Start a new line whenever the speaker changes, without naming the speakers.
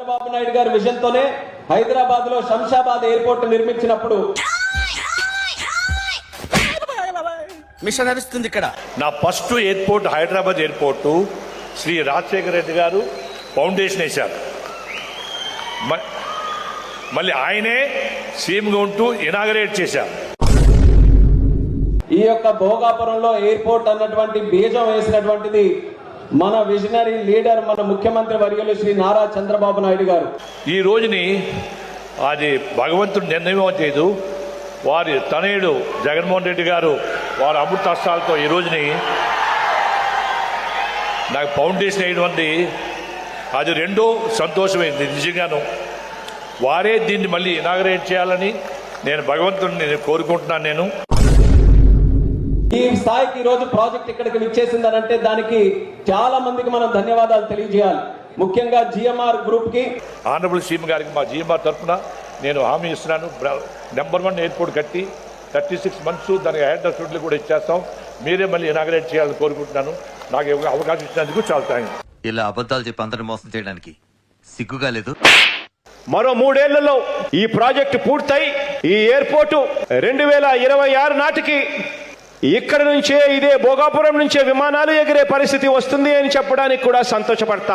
చంద్రబాబు నాయుడు గారి విజన్ తోనే హైదరాబాద్ లో శంషాబాద్ ఎయిర్పోర్ట్ నిర్మించినప్పుడు
మిషన్ నడుస్తుంది ఇక్కడ.
నా first airport Hyderabad airport Shri Rajasekhara Reddy గారు ఫౌండేషన్ వేశారు. మళ్ళీ ఆయనే సీఎంగా ఉంటూ ఇనాగరేట్ చేశారు.
ఈ యొక్క భోగాపురంలో ఎయిర్పోర్ట్ అన్నటువంటి బీజం వేసినటువంటిది మన విజనరీ లీడర్, మన ముఖ్యమంత్రి వర్యులు శ్రీ నారా చంద్రబాబు నాయుడు గారు.
ఈ రోజుని అది భగవంతుడు నిర్ణయం చేయదు. వారి తనయుడు జగన్మోహన్ రెడ్డి గారు వారి అమృతాస్త్రాలతో ఈ రోజుని నాకు ఫౌండేషన్ వేయడం అది రెండో సంతోషమైంది. నిజంగాను వారే దీన్ని మళ్ళీ ఇనాగరేట్ చేయాలని నేను భగవంతుడిని కోరుకుంటున్నాను. నేను
ఈ స్థాయికి ఈ రోజు ప్రాజెక్ట్ ఇక్కడికి విచ్చేసిందనంటే దానికి చాలా మందికి మనం ధన్యవాదాలు తెలియజేయాలి. ముఖ్యంగా జిఎంఆర్ గ్రూప్ కి,
ఆనరబుల్ సీఎం గారికి మా జిఎంఆర్ తరఫున నేను హామీ ఇస్తున్నాను. నెంబర్ 1 ఎయిర్పోర్ట్ కట్టి 36 months దానికి హెడ్ షూట్లు కూడా ఇచ్చేస్తాం. మీరే మళ్ళీ ఇనాగరేట్ చేయాలని కోరుకుంటున్నాను. నాకు అవకాశం ఇచ్చినందుకు చాలా థాంక్స్.
ఇలా అబద్ధాలు చెప్పి అందరిని మోసం చేయడానికి సిగ్గుగా లేదు?
మరో 3 ఏళ్లలో ఈ ప్రాజెక్టు పూర్తయి ఈ ఎయిర్పోర్టు 2026 నాటికి ఇక్కడ నుంచే, ఇదే భోగాపురం నుంచే విమానాలు ఎగిరే పరిస్థితి వస్తుంది అని చెప్పడానికి కూడా సంతోషపడతా